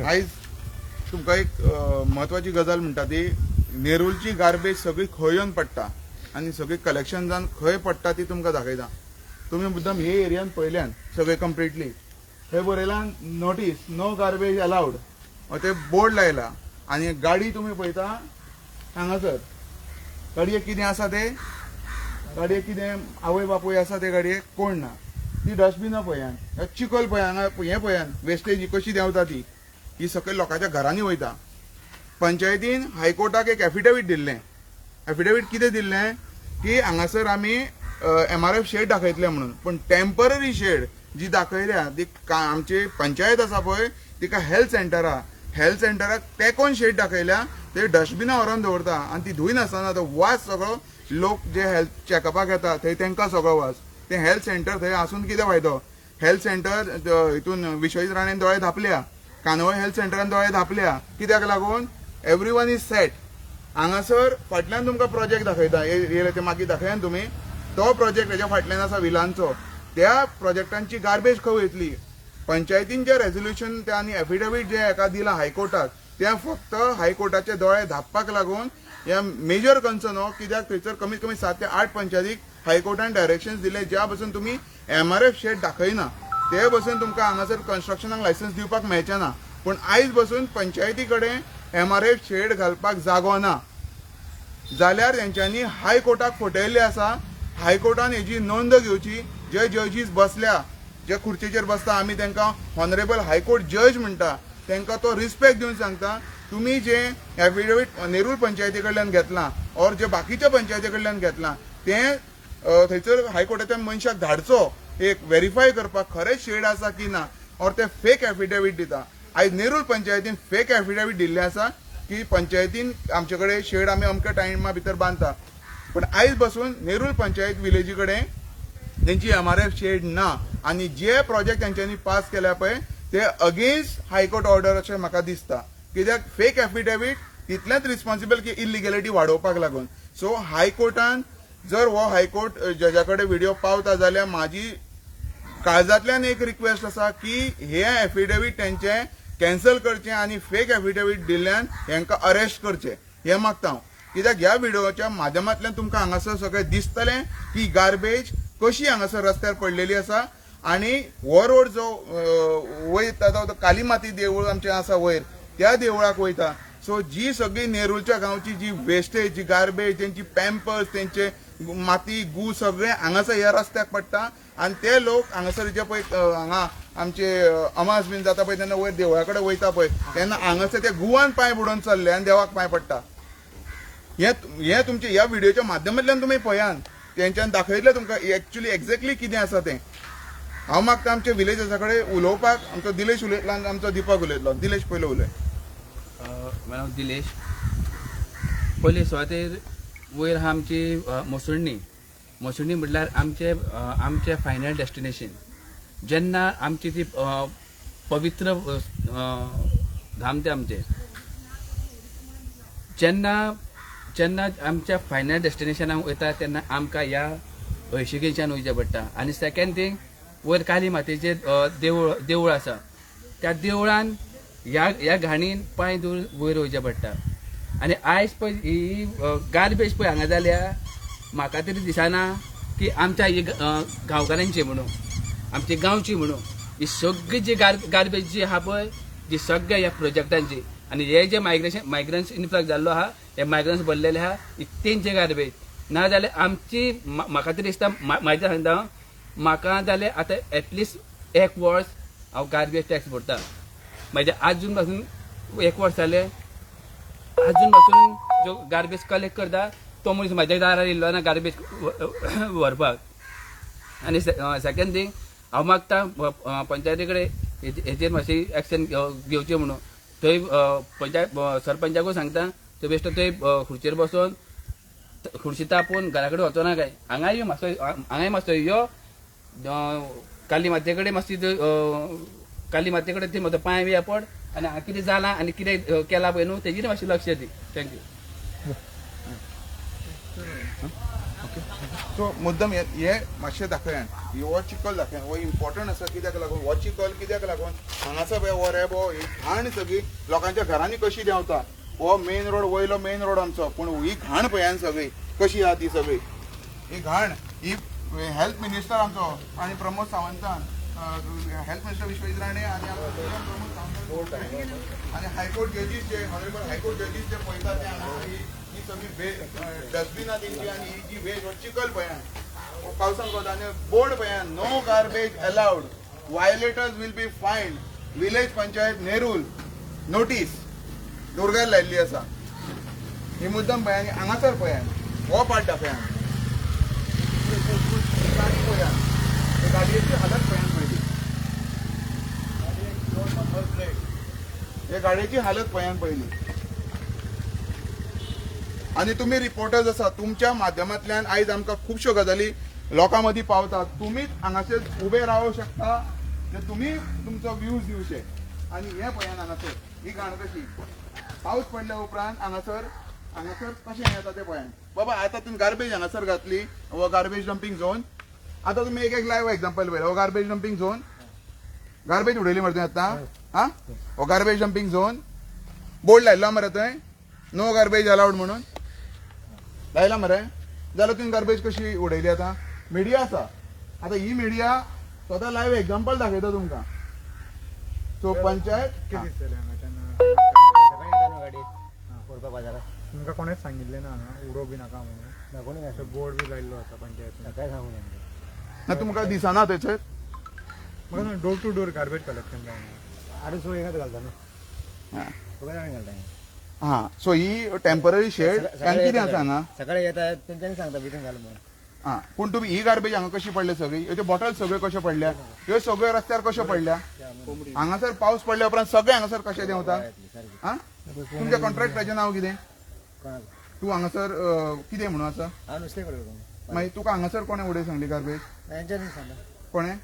आयज तुमकां एक महत्वाची गजाल म्हणटा ती नेरूलची गार्बेज सगळी खंय येवन पडटा आनी सगळी कलेक्शन जावन खंय पडटा ती तुमकां दाखयता. तुमी मुद्दम हे एरियान पळयल्यान सगळे कंप्लिटली थंय बरयलां नोटीस नो गार्बेज अलाउड ते बोर्ड लायला आनी गाडी तुमी पळयता हांगासर गाडयेक कितें आसा ते गाडयेक कितें आवय बापूय आसा ते गाडयेक कोण ना. ती डस्टबिनां पळयान चिकल पळय हांगा हें पळयान वेस्टेज कशी देंवता ती ही सकयल लोकांच्या घरांनी वयता. पंचायतीन हायकोर्टाक एक एफिडेवीट दिल्लें. एफिडेवीट कितें दिल्लें की हांगासर आमी MRF शेड दाखयतले म्हणून पण टेम्पररी शेड जी दाखयल्या ती आमची पंचायत आसा पळय तिका हेल्थ सेंटराक तेकोन शेड दाखयल्या ते डस्टबिनां व्हरोन दवरता आनी ती धुय नासतना तो वास सगळो लोक जे हेल्थ चॅकअपाक येता थंय तांकां सगळो वास. ते हेल्थ सेंटर थंय आसून कितें फायदो. हेल्थ सेंटर हितून विश्वजीत राणेन दोळे धापल्या, कानवळे हेल्थ सेंटरान दोळे धापल्या. कित्याक लागून एवरीवन इज सेट. हांगासर फाटल्यान तुमकां प्रोजेक्ट दाखयता येयले ते मागीर दाखयान तुमी तो प्रोजेक्ट हेच्या फाटल्यान आसा विलांचो. त्या प्रोजेक्टांची गार्बेज खंय वयतली. पंचायतीन जे रेझोल्युशन ते आनी एफिडेवीट जे हेका दिला हायकोर्टाक ते फक्त हायकोर्टाचे दोळे धापपाक लागून हे मेजर कन्सर्न हो. कित्याक थंयसर कमीत कमी 7 ते 8 पंचायतीक हायकोर्टान डायरेक्शन्स दिले ज्या बसून तुमी MRF शेड दाखयना ते बसून तुमकां हांगासर कन्स्ट्रक्शनाक लायसन्स दिवपाक मेळचें ना. पूण आयज बसून पंचायती कडेन MRF शेड घालपाक जागो ना जाल्यार तेंच्यांनी हायकोर्टाक फटयल्ले आसा. हायकोर्टान हेजी नोंद घेवची. जे जजीस बसल्या जे खुर्चेचेर बसता आमी तांकां ऑनरेबल हायकोर्ट जज म्हणटा तांकां तो रिस्पेक्ट दिवन सांगता तुमी जे एफिडेवीट नेरूल पंचायती कडल्यान घेतलां और जे बाकीच्या पंचायती कडल्यान घेतलां तें थंयसर हायकोर्टाच्या मनशाक धाडचो एक व्हेरीफाय करपाक खरेंच शेड आसा की ना और ते फेक एफिडेवीट दिता. आयज नेरूल पंचायतीन फेक एफिडेवीट दिल्ले आसा की पंचायतीन आमचे कडेन शेड आमी अमक्या टायमा भितर बांदता. पण आयज बसून नेरूल पंचायत विलेजी कडेन तेंची MRF शेड ना आनी जे प्रोजेक्ट तेंच्यांनी पास केल्या पळय ते अगेन्स्ट हायकोर्ट ऑर्डर अशें म्हाका दिसता. कित्याक फेक एफिडेवीट तितलेंच रिस्पॉन्सिबल की इलिगॅलिटी वाडोवपाक लागून. सो हायकोर्टान जर हो हायकोर्ट जजा कडेन व्हिडिओ पावता जाल्यार म्हाजी काळजांतल्यान एक रिक्वेस्ट आसा की हे एफिडेवीट तेंचे कॅन्सल करचें आनी फेक एफिडेवीट दिल्ल्यान हेंकां अरेस्ट करचें हें मागता हांव. कित्याक ह्या व्हिडिओच्या माध्यमांतल्यान तुमकां हांगासर सगळें दिसतलें की गार्बेज कशी हांगासर रस्त्यार पडलेली आसा आनी हो रोड जो वयता तो कालीमाती देवूळ आमचें आसा वयर त्या देवळाक वयता. सो जी सगळी नेरूलच्या गांवची जी वेस्टेज जी गार्बेज तेंची पॅम्पर्स तेंचे माती गू सगळें हांगासर ह्या रस्त्याक पडटा आनी ते लोक हांगासर जे पळय हांगा आमचे अमास बीन जाता पळय तेन्ना वयर देवळा कडेन वयता पळय तेन्ना हांगासर ते गुवान पांय बुडोवन चल्ले आनी देवाक पांय पडटा. हे तुमचे ह्या व्हिडिओच्या माध्यमांतल्यान तुमी पळयान तेंच्यान दाखयतले तुमकां एक्चुअली एक्झॅक्टली कितें आसा तें. हांव मागता आमच्या विलेजाचा कडेन उलोवपाक आमचो दिलेश उलयतलो आनी आमचो दिपक उलयतलो. दिलेश पयलो उलय. हांव दिलेश. पयले सुवातेर वयर आहा आमची मोसुर्णी. मोसुर्णी म्हटल्यार आमचे फायनल डेस्टिनेशन. जेन्ना आमची ती पवित्र धाम ते आमचे जेन्ना आमच्या फायनल डेस्टिनेशनाक वयता तेन्ना आमकां ह्या हळशिकेच्यान वयचें पडटा. आनी सेकंड थिंग वयर काली मातेचें देवूळ आसा. त्या देवळान ह्या घाणीन पांय दूर वयर वयचें पडटा. आनी आयज पळय ही गार्बेज पळय हांगा जाल्या म्हाका तरी दिसना की आमच्या ही गांवकारांची म्हणून आमची गांवची म्हणून ही सगळी जी गार्बेज जी आहा पळय जी सगळ्या ह्या प्रोजेक्टांची आनी हे जे मायग्रंट्स इन्फ्लक्स जाल्लो आहा हे मायग्रंट्स भरलेले आहा तेंचे गार्बेज ना जाल्यार आमची म्हाका तरी दिसता म्हाजे सांगता म्हाका जाल्यार आतां एटलिस्ट 1 वर्स हांव गार्बेज टॅक्स भरता. म्हणजे आजून पासून 1 वर्स जालें आजून पासून जो गार्बेज कलेक्ट करता तो मनीस म्हाज्या दारार येयल्लो ना गार्बेज व्हरपाक. आनी सेकंड थिंग हांव मागता पंचायती कडेन हेचेर मातशी एक्शन घेवचें म्हणून. थंय सरपंचाकूय सांगता थंय बेश्टो थंय खुर्चेर बसोन खुर्ची तापोवन घरा कडेन वचना काय. हांगाय मातसो यो काली माते कडेन मातशी काली माते कडेन ती म्हजो पांय बी पड आनी हांगा कितें जालां आनी कितें केलां पळय न्हू तेजेर मातशें लक्ष दी. थँक्यू. सो मुद्दम हे मातशें दाखयात. हो चिकल दाखयात. हो इम्पॉर्टंट आसा. कित्याक लागून हो चिकल कित्याक लागून हांगासर पळय हो रेबो ही घाण सगळी लोकांच्या घरांनी कशी देंवता. हो मेन रोड वयलो मेन रोड आमचो पूण ही घाण पळयान सगळी कशी आहा ती सगळी. ही घाण ही हेल्थ मिनिस्टर आमचो आणि प्रमोद सावंतान हेल्थ मिनिस्टर विश्वेश राणे आणि प्रमोद सावंत आणि हायकोर्ट जजीस जे हॉनरेबल हायकोर्ट जजीस जे पळयता ते हांगा ही सगळी डस्टबिनां तेंची आनी ही जी वेस्ट हो चिकल पळयान पावसान कोता आनी बोर्ड पळयान no garbage allowed violators will be fined. Village panchayat Nerul notice दुर्गार लायिल्ली आसा. ही मुद्दम पळयान हांगासर पळयान हो पार्ट दाखयान गाडी पळयान गाडयेची हालत पळयान पयली. हे गाडयेची हालत पळयान पयली. आणि तुम्ही रिपोर्टर्स आसा तुमच्या माध्यमांतल्यान आयज आमकां खुबश्यो गजाली लोकां मदीं पावतात. तुमीच हांगासर उबे रावूं शकता जे तुमी तुमचो व्ह्यूज दिवचे. आनी हे पळयान हांगासर ही घाण कशी पावस पडल्या उपरांत हांगासर कशें येता ते पळयान. बाबा आतां तुमी गार्बेज हांगासर घातली हो गार्बेज डंपिंग झोन. आतां तुमी एक लायव्ह एक्झाम्पल पळयलें. हो गार्बेज डंपिंग झोन गार्बेज उडयली मरे तुवें आतां हा हो गार्बेज डंपिंग झोन बोर्ड लायल्लो मरे थंय नो गार्बेज अलाउड म्हणून लायला मरे. जाल्यार तुवें गार्बेज कशी उडयली आतां. मिडिया आसा आतां ही मिडिया स्वता लायव्ह एक्झाम्पल दाखयता तुमकां. सो पंचायत तुमकां कोणेच सांगिल्लें ना हांगा उडोवं बी नाका म्हणून. कोणी असं बोर्ड बी लायल्लो आसा पंचायतीन. काय सांगू ना तुमकां दिसना थंयसर. म्हाका door to door garbage collection जाय. आरे सो हेंगाच घालता न्हू तुका जाण घालता. हा सो ही टेम्पररी शेड आनी कितें आसा हांगा. सकाळी येतात तेंच्यांनी सांगता भितर घाल म्हणून. हा पूण तुमी ही गार्बेज हांगा कशी पडल्या सगळी. ह्यो बॉटल सगळ्यो कश्यो पडल्या ह्यो सगळ्यो रस्त्यार कश्यो पडल्या. हांगासर पावस पडल्या उपरांत सगळे हांगासर कशें देंवता. हा तुमच्या कॉन्ट्रॅक्टराचें नांव कितें. तूं हांगासर कितें म्हणून आसा. हांव नुस्तें करता. मागीर तुका हांगासर कोणें उडय सांगली गार्बेज. तेंच्यांनी सांगता कोणें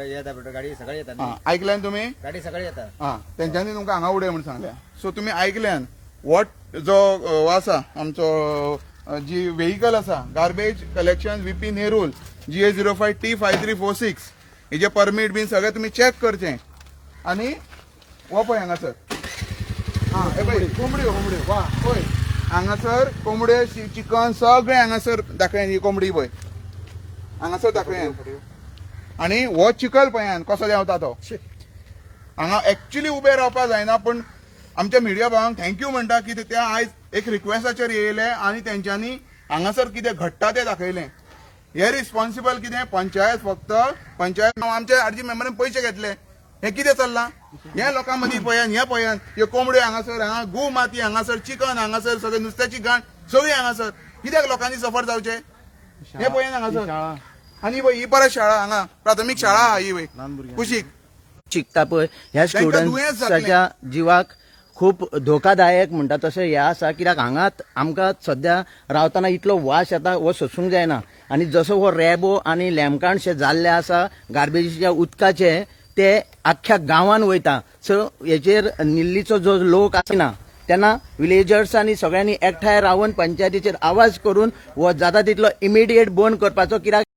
येता गाडी सकाळी येता. आयकल्यान तुमी. गाडी सकाळी येता. हा तेंच्यांनी तुमकां हांगा उडय म्हणून सांगल्या. सो तुमी आयकल्यान वॉट जो आसा आमचो जी व्हेहिकल आसा garbage collection VP Nerul GA05 T5346 हेजे परमीट बीन सगळें तुमी चॅक करचें. आनी हो पळय हांगासर हा हे पळय कोंबड्यो वा पळय हांगासर कोंबड्यो चिकन सगळें हांगासर दाखयान. ही कोंबडी पळय हांगासर दाखयान. आनी हो चिकल पळयान कसो देंवता तो. हांगा एक्चुली उबे रावपाक जायना पूण आमच्या मिडिया भावांक थँक्यू म्हणटा की ते आयज एक रिक्वेस्टाचेर येयले आनी तेंच्यांनी हांगासर कितें घडटा तें दाखयलें. हे रिस्पॉन्सिबल कितें पंचायत फक्त पंचायत आमचे आरजी मेंबरान पयशे घेतले. हे कितें चल्लां. हे लोकां मदीं पळयान हे पळयान ह्यो कोंबड्यो हांगासर हांगा गू माती हांगासर चिकन हांगासर सगळें नुस्त्याची घाण सगळी हांगासर. कित्याक लोकांनी सफर जावचें हे पळयान हांगासर. आनी पळय ही परत शाळा हांगा प्राथमीक शाळा आहा ही पळय कुशीक शिकता पळय ह्या दुयेंस स्टुडंट्साच्या जिवाक खूप धोकादायक म्हणटा तशें हें आसा कित्याक हांगात आमकां सध्या रावतना इतलो वास येता हो सोसूंक जायना आनी जसो हो रॅबो आनी लॅमकाणशे जाल्ले आसा गार्बेजीच्या उदकाचे ते आख्ख्या गांवांत वयता सो हेचेर निल्लीचो जो लोक आसना तेन्ना विलेजर्सांनी सगळ्यांनी एकठांय रावन पंचायतीचेर आवाज करून हो जाता तितलो इमिडिएट बंद करपाचो कित्याक